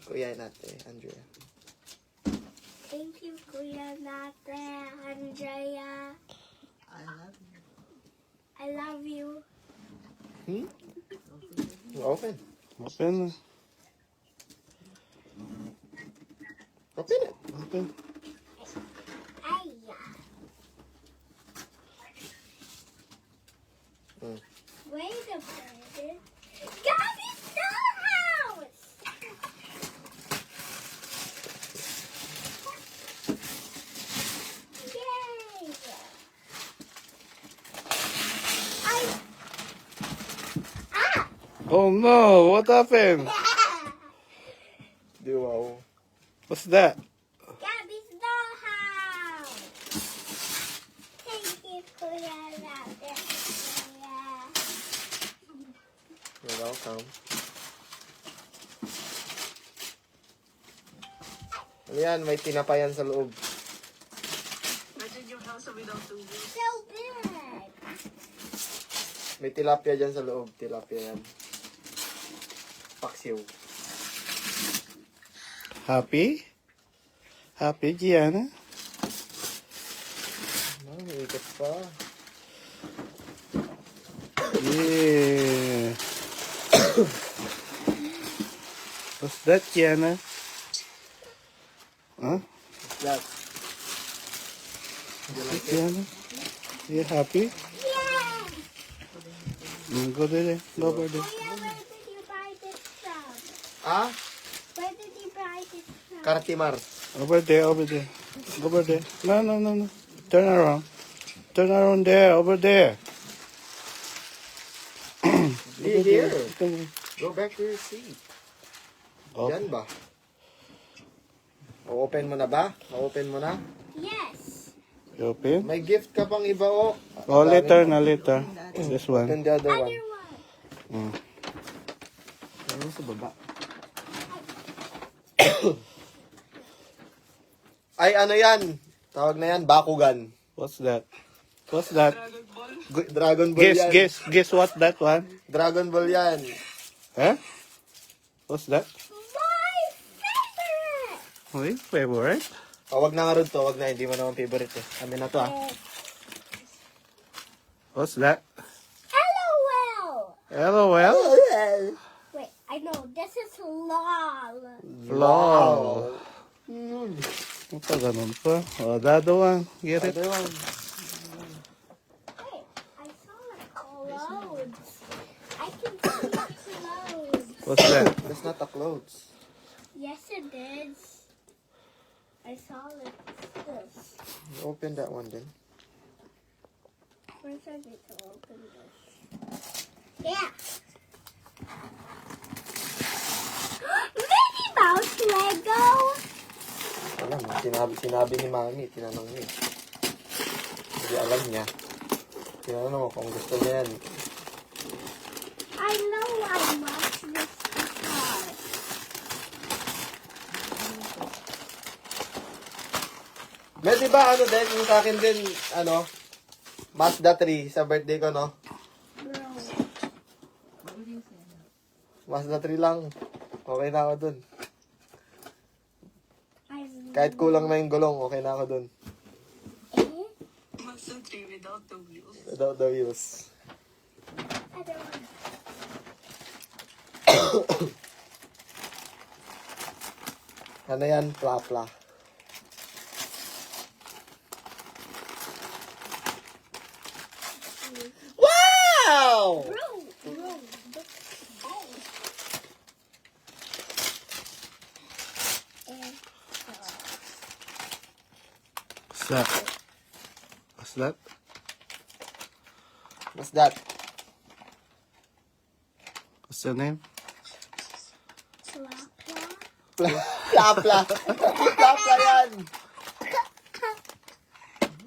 Kuya Nate, Andrea. Thank you, Kuya Nate, Andrea. I love you. Open. Open. Open it. Open. Ay. Wait a minute. Gabby's dollhouse! Yay! Oh no, what happened? Wow. What's that? Gabby's dollhouse! Thank you, Kuya Nate. You're welcome. Ano yan? May tinapayan sa loob. So big! May tilapia dyan sa loob. Tilapia yan. Paksiw. Happy? Happy, Gianna? May ikot pa. Yeah. What's that, Gianna? Huh? That. Gianna? You happy? Yeah! Go there. Go over there. Kuya, where did you buy this from? Ah? Where did you buy this from? Kartimar. Over there, over there. Go over there. No, no, no, no. Turn around. Turn around there, over there. Be here. Come on. Go back to your seat. Oh. Yan ba? O-open mo na ba? O-open mo na? Yes. You open? May gift ka pang iba, oh. Oh, later na, later. This one. Open the other one. Other one. Ano sa baba? Ay, ano yan? Tawag na yan, Bakugan. What's that? What's that? Dragon Ball yan. Guess what that one? Dragon Ball yan. Huh? What's that? My favorite! My favorite? Oh, wag na nga rin to. Wag na. Hindi mo naman favorite eh. Kami na to ah. What's that? LOL! LOL? Wait, I know. This is LOL. LOL. Ano pa ganun pa? Oh, that one. Get it? Other one. Wait, I saw clothes. I can see clothes. What's that? That's not the clothes. Yes, it is. I saw it. This. Open that one then. Where's I get to open this? Yeah. Minnie Mouse Lego. Alam mo, sinabi ni Mami, tinanong niya. Hindi alam niya. Tinanong mo kung gusto niya yan. I know I must this car. Mel, di ba ano din, yung sa akin din, ano, Mazda 3 sa birthday ko, no? Bro. Mazda 3 lang. Okay na ako dun. I Kahit kulang na yung gulong, okay na ako dun. Mazda 3 without the wheels. Without the wheels. I don't want. Ano yan? Pla-pla. Wow! Bro. And What's that? What's that? What's that? What's your name? Pla-pla. Pla-pla. Pla-pla yan.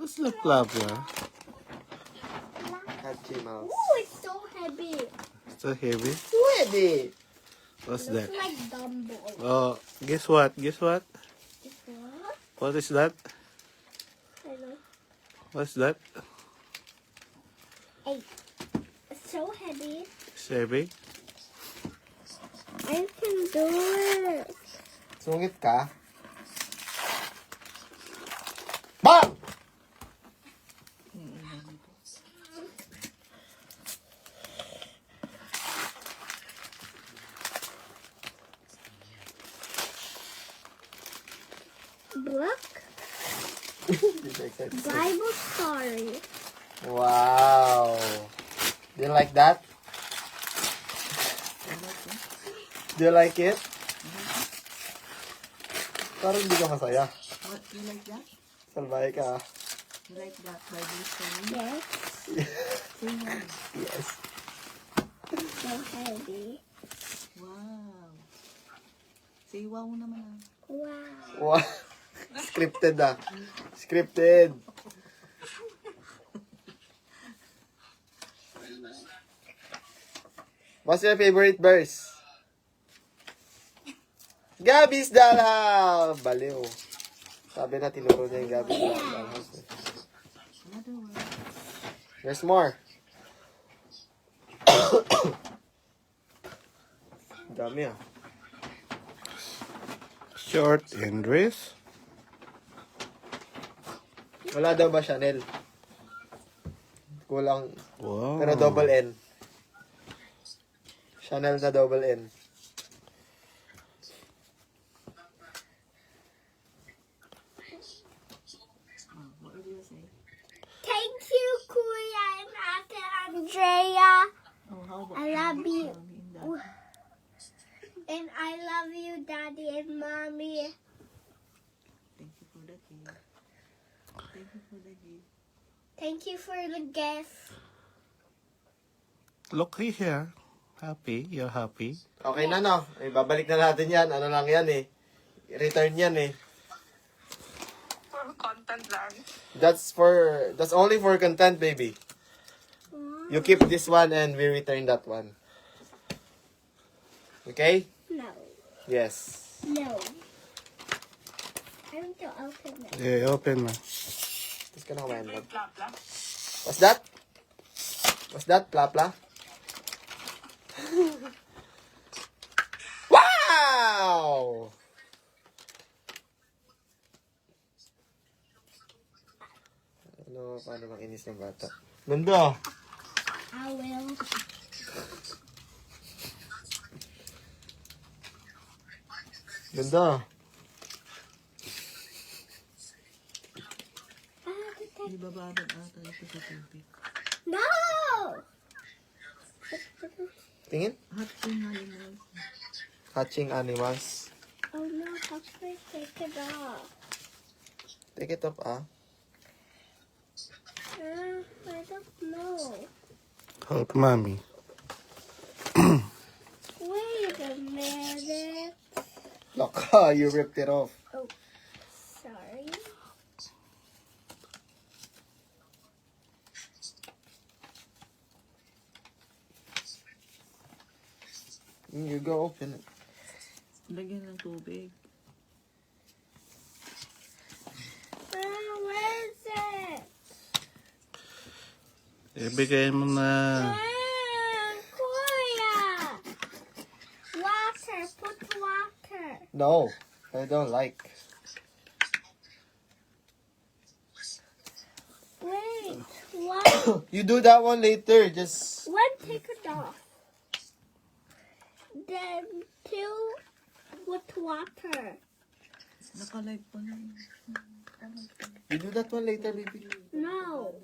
What's the plabla? Hachi Mouse. Ooh, it's so heavy. So heavy. Pwede. What's Looks that? like Dumbo. Oh, guess what? Guess what? It's what? What is that? I know. What's that? Hey, it's so heavy. It's heavy. I can do it. Sungit ka? Bang! Book, Bible story. Wow. Do you like that? Do you like it? Parang hindi ka masaya. What, you like that? Salbahe ka. You like that Bible story? Yes, Say wow. Yes. so heavy. Wow. Say wow naman ah. Wow. Wow. Scripted ah. Scripted. What's your favorite verse? Gabby's Dollhouse! Baliw. Sabi na tinuro niya yung Gabby's Dollhouse. Another one. There's more. Dami ah. Short and dress. Wala daw ba Chanel? Kulang. Wow. Pero double N. Chanel na double N. What would you say? Thank you, Kuya and Ate Andrea. Oh, how about I love you. Mommy and Daddy? And I love you, Daddy and Mommy. Thank you for the gift. Thank you for the gift. Thank you for the gift. Look here. Happy? You're happy? Okay na no. Ay, babalik na natin yan. Ano lang yan eh. Return yan eh. Content lang. That's only for content, baby. You keep this one and we return that one. Okay? No. Yes. No. I want to open it. Yeah, open na. Tapos ka na kumain, love. Bla bla. What's that? What's that? Plapla? Wow! Ano, paano makinis ng bata? Ganda. I will. Ganda. Di ba babad ata ito sa tubig? No! Tingin? Hatching animals. Hatching animals. Oh no, how can I take it off? Take it off, ah. I don't know. Help mommy. Wait a minute. Look, you ripped it off. Oh, sorry. You go open it. Lagyan ng tubig. Where is it? Ibigay mo na. Kuya! Water, put water. No, I don't like. Wait, what? You do that one later. Just One, take it off. Then two, with water. Nakalive pa na. you do that one later, baby. No,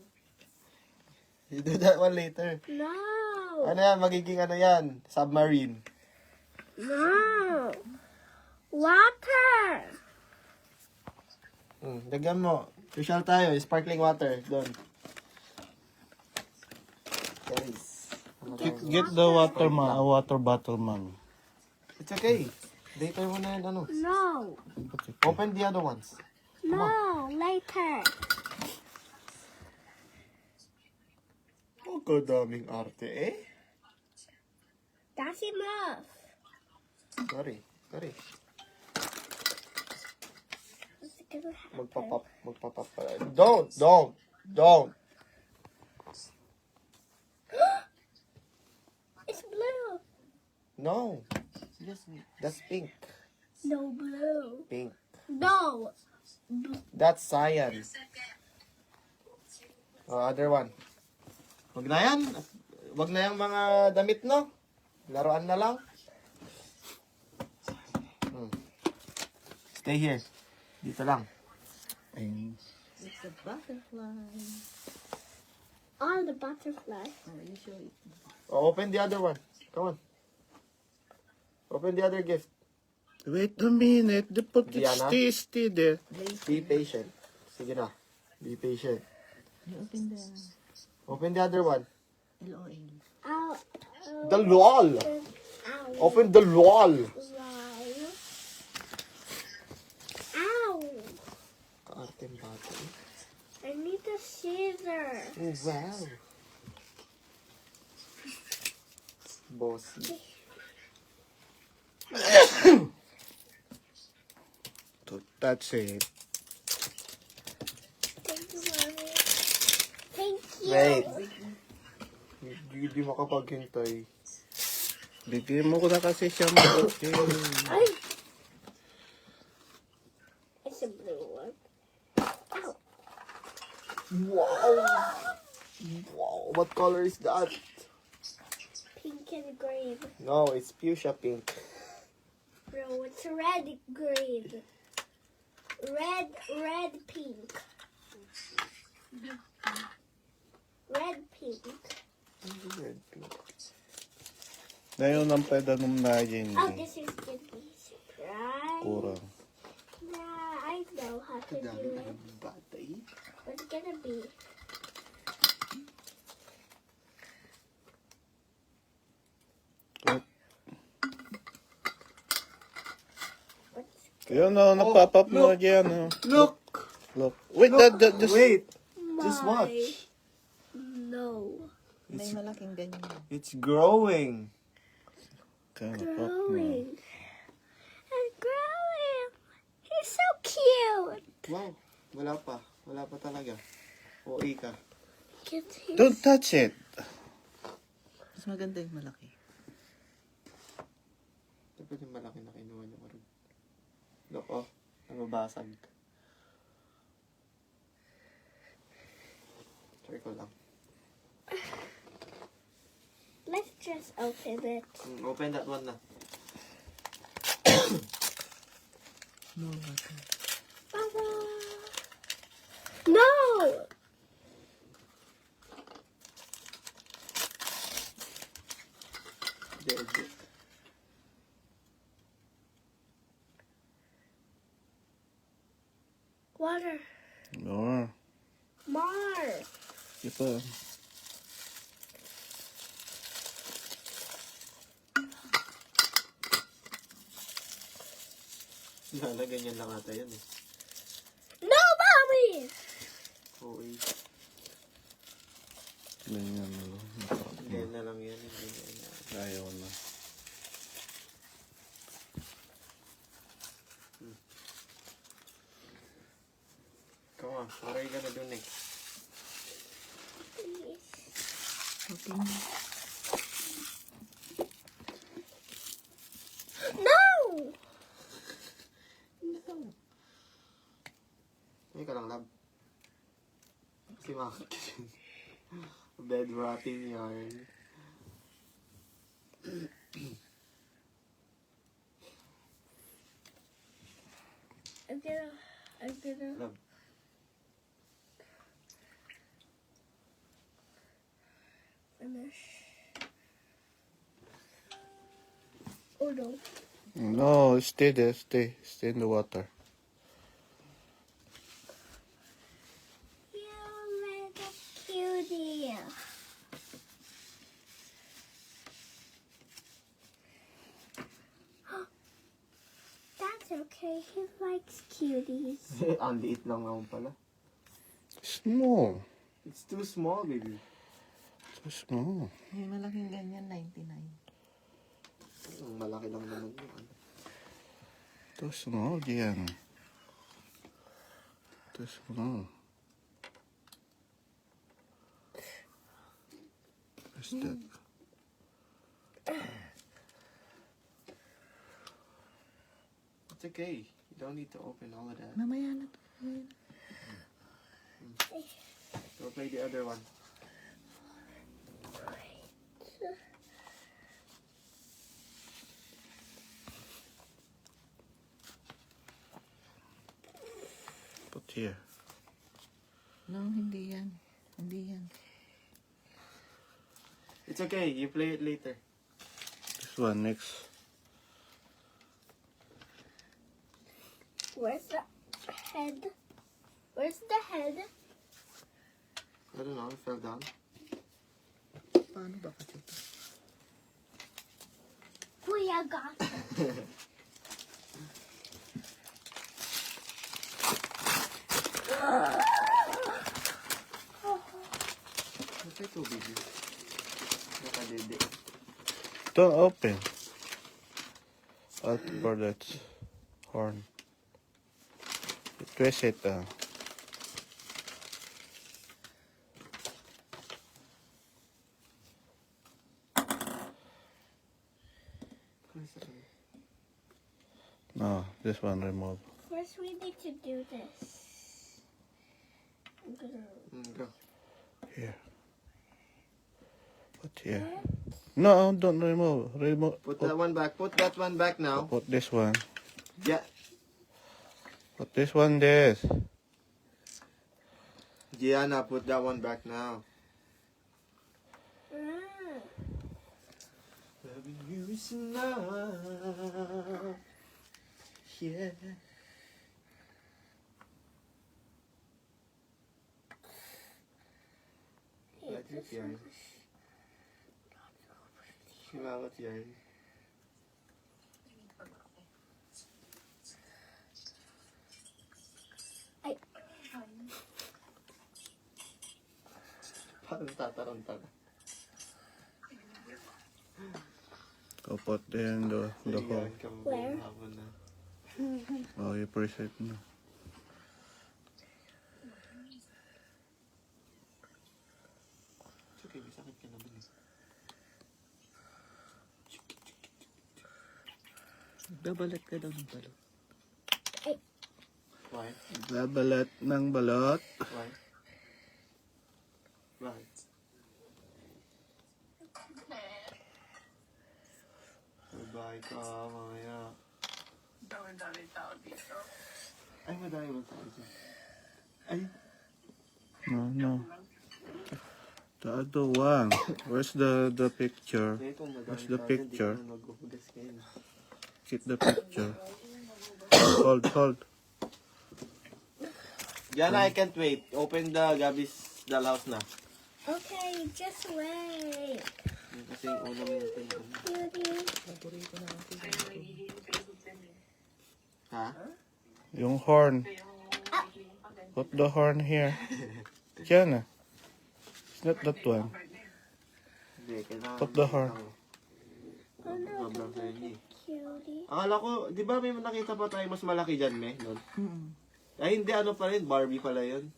You do that one later. no, Ano yan? Magiging ano yan? Submarine. no. Water. Dagyan mo. Social tayo. Sparkling water. Doon. Guys. Get the water water bottle man. It's okay. Later mo na yan, ano. No, Open the other ones. no, later. Oh, kadaming arte eh. That's enough. Sorry. Sorry. What's gonna happen? Magpapap. Magpapap pala. Don't. It's blue. No. Just wait. That's pink. No blue. Pink. No. That's cyan. Other one. Wag na yan. Wag na yung mga damit, no? Laruan na lang. Stay here. Dito lang. Ayun. It's a butterfly. On the butterfly. Oh, you show it. Oh, open the other one. Come on. Open the other gift. Wait a minute. The put it Diana? stay there. Be patient. Sige na. Be patient. You Open open the the other one. LOL. Ow. The wall. Ow. Open the wall. Ow. Kaarteng bata. I need a scissor. Oh, wow. Bossy. So that's it. Thank you, Mommy. Thank you. Wait. Hindi makapaghintay. Bigyan mo ko na kasi siya mag-okay. Ay. It's a blue one. Ow. Wow. Wow. What color is that? Pink and green. No, it's fuchsia pink. No, it's red green. Red pink. Red pink. Red pink. Ngayon ang pwede nung na yun. Oh, this is gonna be surprise. Kurang. Nah, I know how to do it. Batay. What's it gonna be? What's Yun o, napapap mo dyan. Oh. Look. Look. Wait, just Wait. my? Just watch. No. May malaking ganyan. It's growing. Napap mo. Growing. And growing. He's so cute. Wow. Wala pa. Wala pa talaga. OA ka. Get his. Don't touch it. Mas maganda yung malaki. Dapat yung malaki na kinuha niyo. Look, oh. Nababasag. Try ko lang. Let's just open it. Open that one na. More water. Baba. No. There, there. Water. No. More. Ito. Lala, ganyan lang ata yan eh. No, mommy. OA. Ganyan na lang. Ganyan na lang yan. Hindi na yan. Ayaw na. Come on. What are you gonna do next? Okay. No. Ay ka lang, lab. Kasi makakit. Bed rotting yarn. I'm gonna. Lab. Finish. Oh no. No, stay there. Stay in the water. You little cutie. That's okay. He likes cuties. Ang liit lang naman pala. Small. It's too small, baby. So small. May malaking ganyan, 99. Ang malaki lang naman yun. Too small, Diana. Too small. What's that? It's okay. You don't need to open all of that. Mamaya na to. Go play the other one. Put here. No, hindi yan. Hindi yan. It's okay. You play it later. This one next. Where's the head? Where's the head? I don't know. It fell down. Paano ba kasi ito? Kuya got it. What's that tubig? Nakadede. Don't open. Out for that horn. Twist it. No, this one remove. First, we need to do this. I'm gonna. Go. Here. Put here. No, don't remove. Remove. Put that one back. Put that one back now. Put this one. Yeah. Put this one there. Gianna, put that one back now. Loving you is enough. Yeah. Like this yarn. Simangot yarn. Ay. Parang tataranta na. Go put there in the hole. Where? Oh, you press it na. It's okay, may sakit ka naman eh. Babalat ka daw ng balot. Why? Babalat ng balot. Why? Why? Bye ka, mamaya. Dami tao dito. Ay, madami bang tao dyan? Ay, No. The other one. Where's the picture? kaya kung madami Where's the tao dyan, picture? di ko na maghuhugas kayo. Keep the picture. Hold. Diana, I can't wait. Open the Gabby's dollhouse na. Okay, just wait. Yung kasi yung ulam yung tinapon. Cutie. Paborito na ako. Ha? Yung horn. Put the horn here. Diyan. It's not that one. Hindi, kailangan. Put the horn. Oh no, Sobrang sa inyo eh. cutie. Akala ko, di ba may nakita pa tayo mas malaki dyan, me? Noon? Ay, hindi, ano pa rin, Barbie pala yun.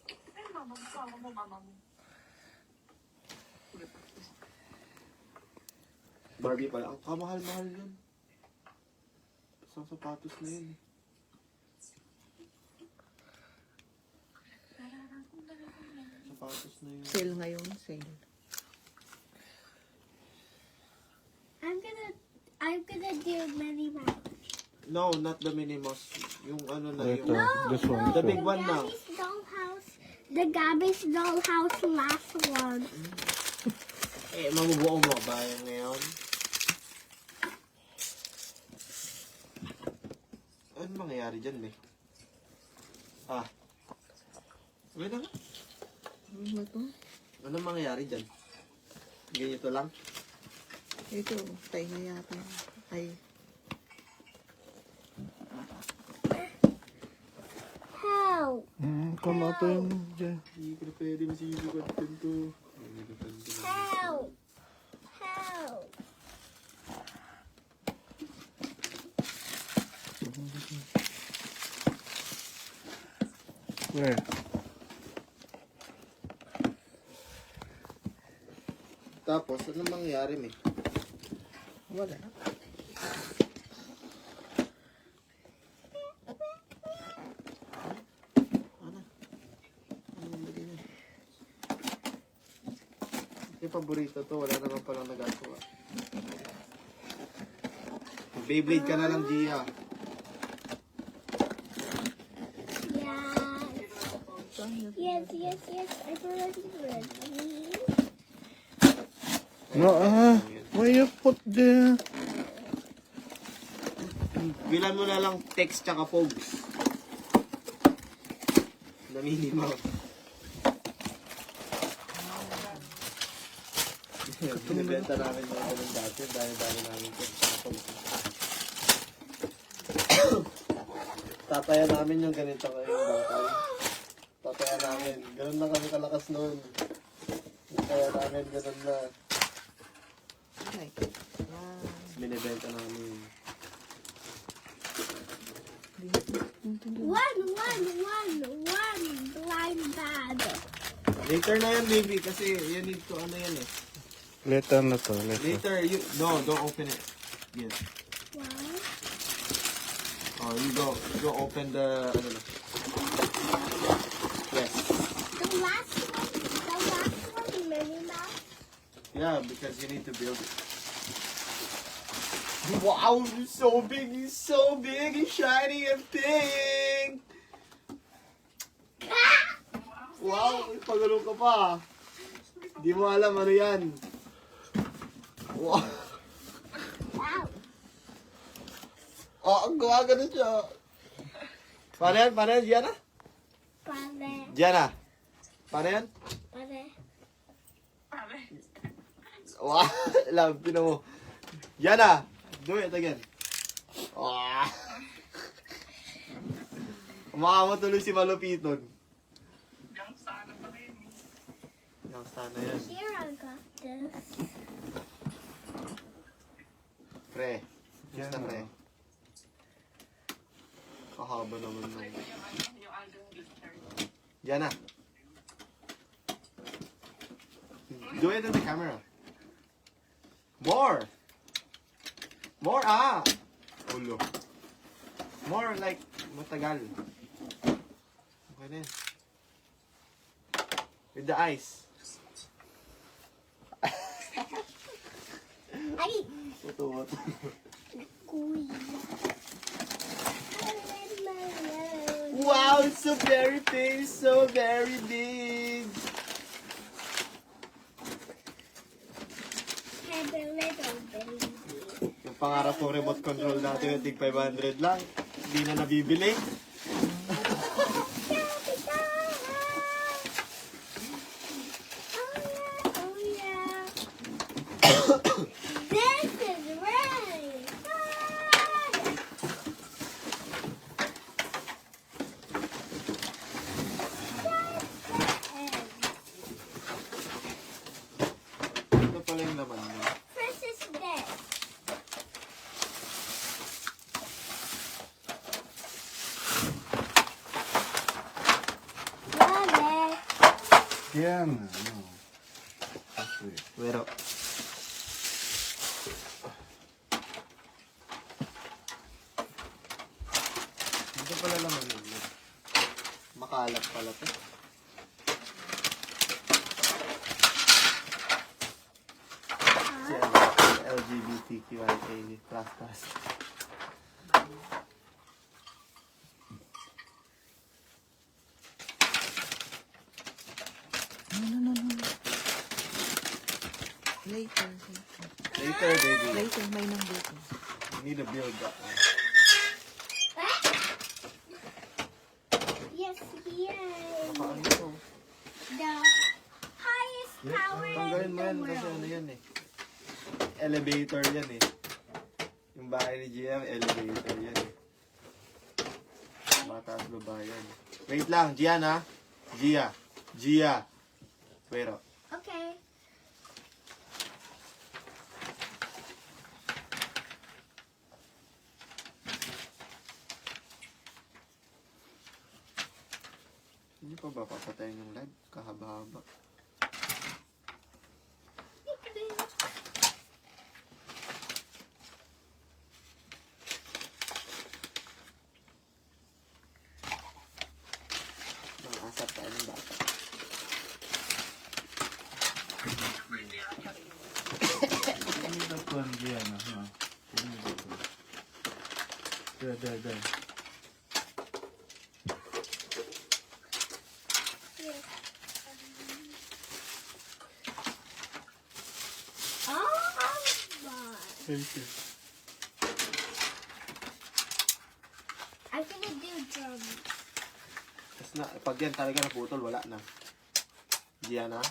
Barbie pala. Ang kamahal-mahal yun. Isang sapatos na yun. Sapatos na yun. Sale ngayon, sale. I'm gonna do Minnie Mouse. No, not the Minnie Mouse. Yung ano na Ito. yung... This one. The This big one. one now. Gabby's dollhouse. The Gabby's dollhouse last one. Eh, mamubuo mo ba yung ngayon? Ano mangyayari dyan, me? Ah. Wait na nga. Ano ba ito? Ano mangyayari dyan? Ganito lang? Ito, tayo na yata. Ay, Help! Come up in dyan. Hindi ko na pwede masisigapan to. Help! Help! Where? Tapos, ano mangyayari, me? wala na. Yung paborito to, wala naman palang nagagawa. Beyblade ka na lang, Gia. Yes. Yes. I've already read. No, why you put the... Bilan mo na lang text tsaka pogs. Na minimum. Binibenta namin mga ganun dati. Dahil namin text tsaka pogs. Tataya namin yung ganito kayong bangkay. Tataya namin. Ganun na kami kalakas noon. Tataya namin, ganun na. Okay. Wow. Binibenta namin. One blind bag. Later na yan, baby. Kasi you need to, ano yan eh. Later na to, later. Later, you, no, don't open it. Yes. Wow. Oh, you go open the, ano na. Yes. The last one, Minnie Mouse. Yeah, because you need to build it. Wow, it's so big, and shiny and pink. Wow, pagano ka pa. Di mo alam ano yan. Wow. Wow. Oh, ang gawa ganun siya. Paano yan, Gianna? Pare. Gianna, paano yan? Pare. Wow, love, pino mo. Gianna, do it again. Wow. Umakama tuloy si Malupiton. Yung sana yan. Here, I got this. Pre. Basta pre. Kahaba naman nun. Diyan na. Do it in the camera. More! More, ah! Ulo. More like matagal. Okay na yun. With the eyes. Ay! What? Kuya. Wow, it's so very big, so very big. And a little baby. Yung pangarap kong remote control dati yung tig 500 lang. Hindi na nabibili. Oh yeah. This is really fun. Ito pala yung laman niya. First is this. Love it. Yeah, no. That's it. Pero, ito pala laman niya. Makalat pala to. Si LGBTQIA++. No. Later. Later, baby. Later, may number ko. You need to build that one. Yes, here. Paano ito? The highest tower Tanggalin in mo the yan kasi ano world. yan eh. Elevator yan eh. Yung bahay ni GM, elevator yan eh. Bata at baba yan. Wait lang, Gian ha? Gia. Pero, Okay. hindi pa ba papatayin yung live? Kahaba-haba. Mga asap tayo ng bata. Give me that one, Diana. No. Give me that one. There. Here. Oh my. Thank you. I'm gonna do drums. Tapos na, pag yan talaga naputol, wala na. Diyan na.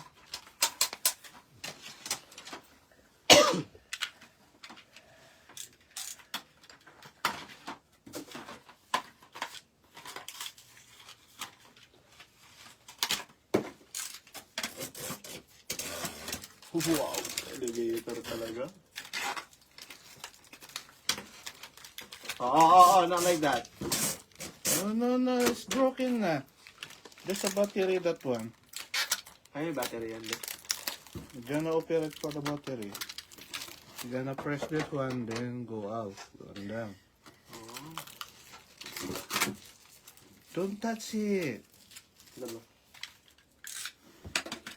Wow, elevator talaga. Not like that. No, it's broken na. There's a battery, that one. Ay, may battery yan. You're gonna operate for the battery. You're gonna press this one, then go out. Go down. Oh. Don't touch it. Ano ba?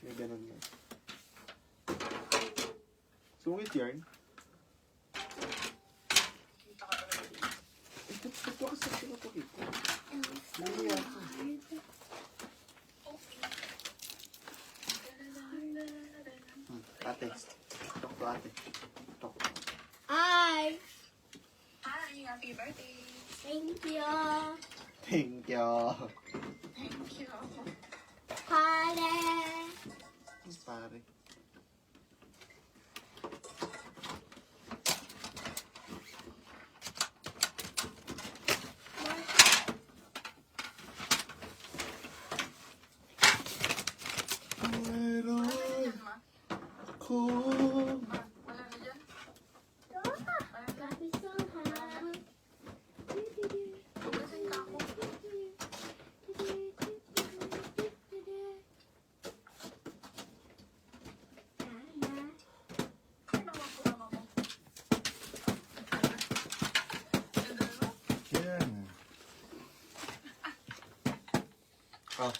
May ganun na. Sungit yarn. Ito kasi pinapakita. Ano yan? Ate. Talk to ate. Talk. Hi. Hi, happy birthday. Thank you. Thank you. Thank you. Pare. Pare. Cool. Wala na dyan? Happy somehow. Lasing ka ako. Ano ba po naman mo? Yung dalawa? Yeah. Oh.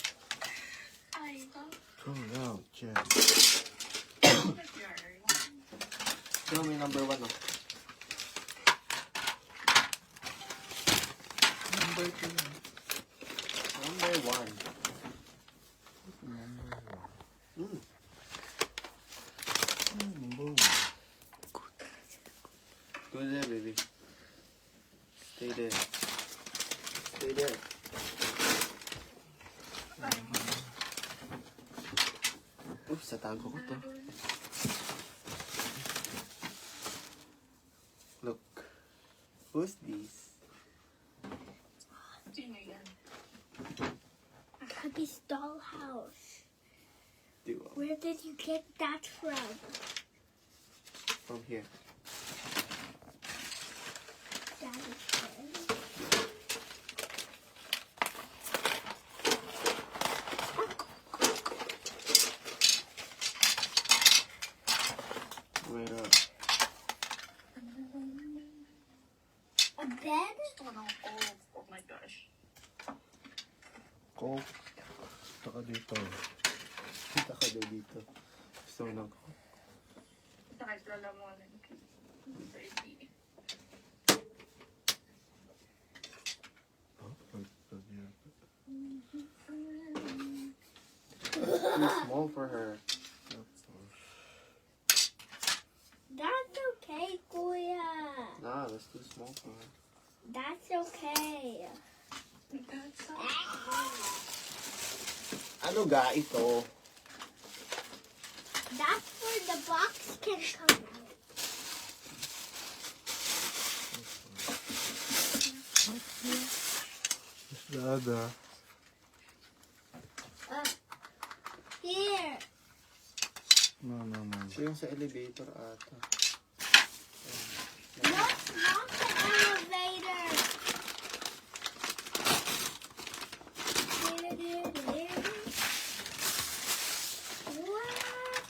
Ay, ito. Pull out, yeah. Yarn. Ito may number 1 oh. Number 2. Number 1. Hmm. Number 1. Go there, baby. Stay there. Stay there. Oops, natago ko to. Look. Who's this? Sino yan? Happy's dollhouse. Diwa. Where did you get that from? From here. Daddy. Wait up. A bed? Gusto ko ng Coke. Oh my gosh. Coke. Taka dito. Kita ka daw dito. Gusto mo ng Coke? Kahit lalamunan. Baby. Too small for her. That's okay, Kuya. Nah, that's too small for her. That's okay. That's so Ano ga ito? That's where the box can come out. What's the other? Here. No. Siya yung sa elevator ata. No, not the elevator. What?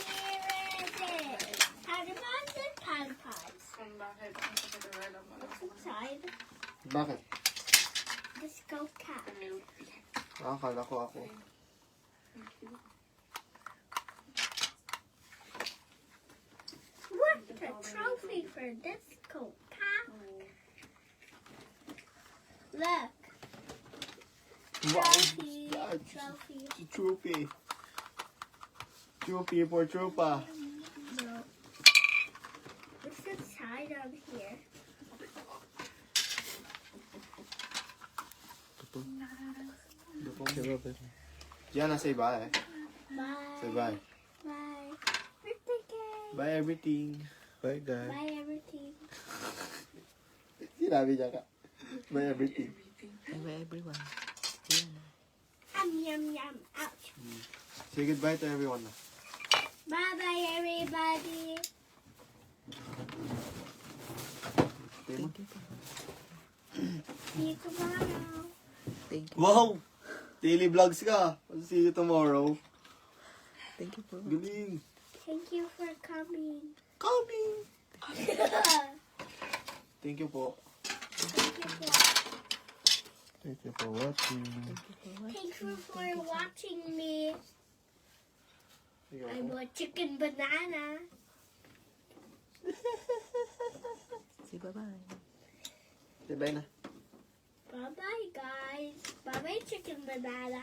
Here it is. Tadamans and tadpods. kung bakit ang sakit mo What's inside? Bakit? The skull cap. milk. Akala ko ako. What a trophy for Disco Pack. Look. Trophy. Trophy. Troopy. Troopy for Troopa. No. What's inside of here? Gianna, say bye. Bye. Say bye. Bye. Birthday cake. Bye everything. Bye, guys. Bye everything. Sinabi niya ka. Bye everything. Bye everyone. Yeah. Yum yum. Ouch. Say goodbye to everyone. Bye bye everybody. Thank you. See you tomorrow. Thank you. Wow! Daily vlogs ka. I'll see you tomorrow. Thank you for Galing. Thank you for coming. Coming. Thank Thank you po. you for, Thank you for watching. thank you for watching me. Sige I po. bought chicken banana. Say bye-bye. Say bye na. Bye bye guys. Bye bye chicken banana.